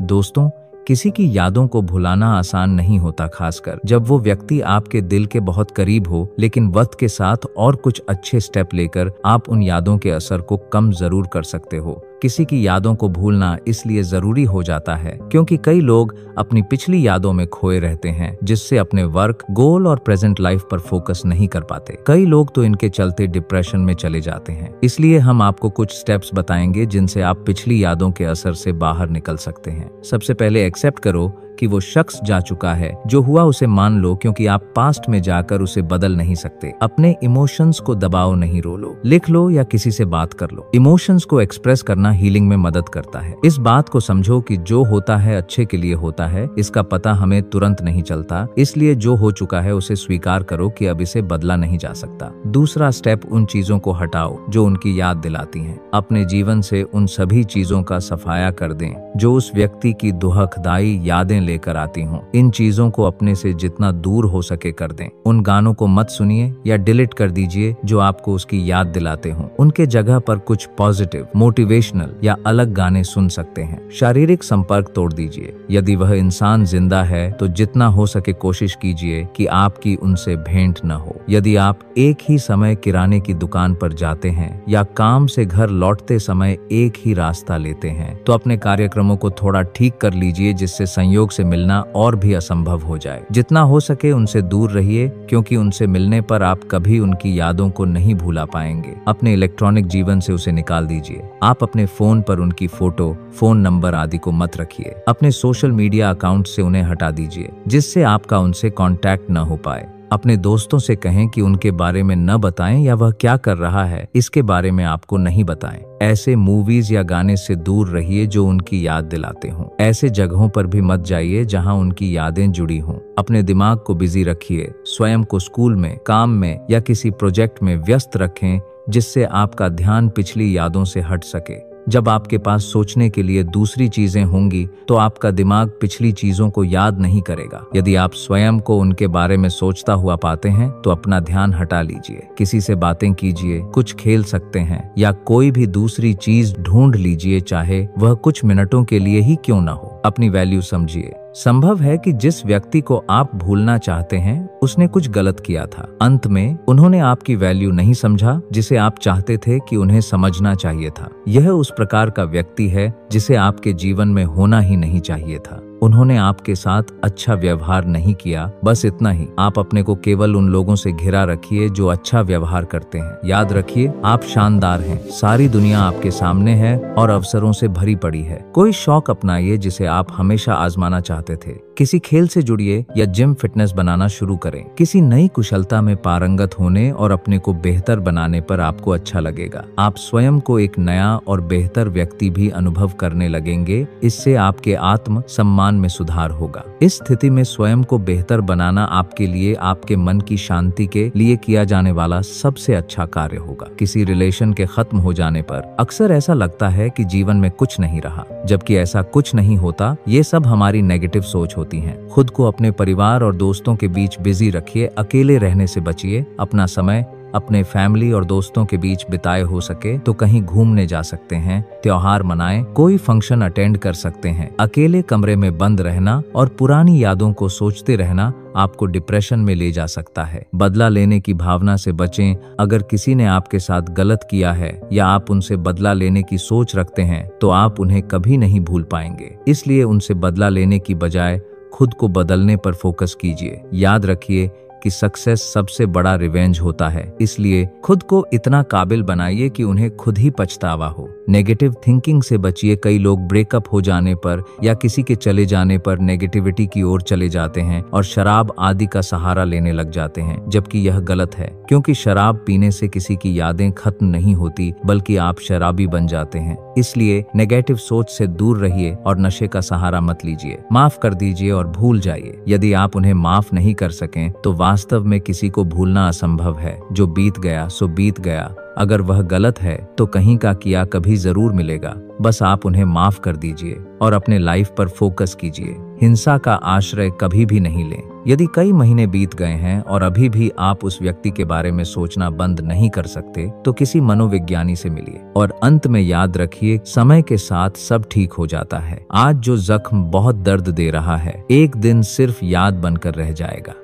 दोस्तों, किसी की यादों को भुलाना आसान नहीं होता, खासकर जब वो व्यक्ति आपके दिल के बहुत करीब हो। लेकिन वक्त के साथ और कुछ अच्छे स्टेप लेकर आप उन यादों के असर को कम जरूर कर सकते हो। किसी की यादों को भूलना इसलिए जरूरी हो जाता है क्योंकि कई लोग अपनी पिछली यादों में खोए रहते हैं, जिससे अपने वर्क, गोल और प्रेजेंट लाइफ पर फोकस नहीं कर पाते। कई लोग तो इनके चलते डिप्रेशन में चले जाते हैं। इसलिए हम आपको कुछ स्टेप्स बताएंगे जिनसे आप पिछली यादों के असर से बाहर निकल सकते हैं। सबसे पहले एक्सेप्ट करो कि वो शख्स जा चुका है। जो हुआ उसे मान लो, क्योंकि आप पास्ट में जाकर उसे बदल नहीं सकते। अपने इमोशंस को दबाओ नहीं, रो लो, लिख लो या किसी से बात कर लो। इमोशंस को एक्सप्रेस करना हीलिंग में मदद करता है। इस बात को समझो कि जो होता है अच्छे के लिए होता है। इसका पता हमें तुरंत नहीं चलता, इसलिए जो हो चुका है उसे स्वीकार करो कि अब इसे बदला नहीं जा सकता। दूसरा स्टेप, उन चीजों को हटाओ जो उनकी याद दिलाती हैं। अपने जीवन से उन सभी चीजों का सफाया कर दें जो उस व्यक्ति की दुखदाई यादें लेकर आती हूँ। इन चीजों को अपने से जितना दूर हो सके कर दें। उन गानों को मत सुनिए या डिलीट कर दीजिए जो आपको उसकी याद दिलाते हों। उनके जगह पर कुछ पॉजिटिव, मोटिवेशनल या अलग गाने सुन सकते हैं। शारीरिक संपर्क तोड़ दीजिए। यदि वह इंसान जिंदा है तो जितना हो सके कोशिश कीजिए कि आपकी उनसे भेंट न हो। यदि आप एक ही समय किराने की दुकान पर जाते हैं या काम से घर लौटते समय एक ही रास्ता लेते हैं तो अपने कार्यक्रमों को थोड़ा ठीक कर लीजिए, जिससे संयोग से मिलना और भी असंभव हो जाए। जितना हो सके उनसे दूर रहिए, क्योंकि उनसे मिलने पर आप कभी उनकी यादों को नहीं भूला पाएंगे। अपने इलेक्ट्रॉनिक जीवन से उसे निकाल दीजिए। आप अपने फोन पर उनकी फोटो, फोन नंबर आदि को मत रखिए। अपने सोशल मीडिया अकाउंट से उन्हें हटा दीजिए, जिससे आपका उनसे कांटेक्ट न हो पाए। अपने दोस्तों से कहें कि उनके बारे में न बताएं या वह क्या कर रहा है इसके बारे में आपको नहीं बताएं। ऐसे मूवीज या गाने से दूर रहिए जो उनकी याद दिलाते हों। ऐसे जगहों पर भी मत जाइए जहां उनकी यादें जुड़ी हों। अपने दिमाग को बिजी रखिए। स्वयं को स्कूल में, काम में या किसी प्रोजेक्ट में व्यस्त रखें, जिससे आपका ध्यान पिछली यादों से हट सके। जब आपके पास सोचने के लिए दूसरी चीजें होंगी तो आपका दिमाग पिछली चीजों को याद नहीं करेगा। यदि आप स्वयं को उनके बारे में सोचता हुआ पाते हैं तो अपना ध्यान हटा लीजिए। किसी से बातें कीजिए, कुछ खेल सकते हैं या कोई भी दूसरी चीज ढूंढ लीजिए, चाहे वह कुछ मिनटों के लिए ही क्यों ना हो। अपनी वैल्यू समझिए। संभव है कि जिस व्यक्ति को आप भूलना चाहते हैं उसने कुछ गलत किया था। अंत में उन्होंने आपकी वैल्यू नहीं समझा जिसे आप चाहते थे कि उन्हें समझना चाहिए था। यह उस प्रकार का व्यक्ति है जिसे आपके जीवन में होना ही नहीं चाहिए था। उन्होंने आपके साथ अच्छा व्यवहार नहीं किया, बस इतना ही। आप अपने को केवल उन लोगों से घिरा रखिए जो अच्छा व्यवहार करते हैं। याद रखिए, आप शानदार हैं। सारी दुनिया आपके सामने है और अवसरों से भरी पड़ी है। कोई शौक अपनाइए जिसे आप हमेशा आजमाना चाहते थे। किसी खेल से जुड़िए या जिम फिटनेस बनाना शुरू करें। किसी नई कुशलता में पारंगत होने और अपने को बेहतर बनाने पर आपको अच्छा लगेगा। आप स्वयं को एक नया और बेहतर व्यक्ति भी अनुभव करने लगेंगे। इससे आपके आत्म सम्मान में सुधार होगा। इस स्थिति में स्वयं को बेहतर बनाना आपके लिए आपके मन की शांति के लिए किया जाने वाला सबसे अच्छा कार्य होगा। किसी रिलेशन के खत्म हो जाने पर अक्सर ऐसा लगता है कि जीवन में कुछ नहीं रहा, जबकि ऐसा कुछ नहीं होता। ये सब हमारी नेगेटिव सोच होती है। खुद को अपने परिवार और दोस्तों के बीच बिजी रखिए। अकेले रहने से बचिए। अपना समय अपने फैमिली और दोस्तों के बीच बिताए, हो सके तो कहीं घूमने जा सकते हैं, त्योहार मनाएं, कोई फंक्शन अटेंड कर सकते हैं। अकेले कमरे में बंद रहना और पुरानी यादों को सोचते रहना आपको डिप्रेशन में ले जा सकता है। बदला लेने की भावना से बचें। अगर किसी ने आपके साथ गलत किया है या आप उनसे बदला लेने की सोच रखते हैं तो आप उन्हें कभी नहीं भूल पाएंगे। इसलिए उनसे बदला लेने की बजाय खुद को बदलने पर फोकस कीजिए। याद रखिए कि सक्सेस सबसे बड़ा रिवेंज होता है, इसलिए खुद को इतना काबिल बनाइए कि उन्हें खुद ही पछतावा हो। नेगेटिव थिंकिंग से बचिए। कई लोग ब्रेकअप हो जाने पर या किसी के चले जाने पर नेगेटिविटी की ओर चले जाते हैं और शराब आदि का सहारा लेने लग जाते हैं, जबकि यह गलत है, क्योंकि शराब पीने से किसी की यादें खत्म नहीं होती, बल्कि आप शराबी बन जाते हैं। इसलिए नेगेटिव सोच से दूर रहिए और नशे का सहारा मत लीजिए। माफ कर दीजिए और भूल जाइए। यदि आप उन्हें माफ नहीं कर सकें तो वास्तव में किसी को भूलना असंभव है। जो बीत गया सो बीत गया। अगर वह गलत है तो कहीं का किया कभी जरूर मिलेगा। बस आप उन्हें माफ कर दीजिए और अपने लाइफ पर फोकस कीजिए। हिंसा का आश्रय कभी भी नहीं लें। यदि कई महीने बीत गए हैं और अभी भी आप उस व्यक्ति के बारे में सोचना बंद नहीं कर सकते, तो किसी मनोविज्ञानी से मिलिए। और अंत में याद रखिए, समय के साथ सब ठीक हो जाता है। आज जो जख्म बहुत दर्द दे रहा है, एक दिन सिर्फ याद बनकर रह जाएगा।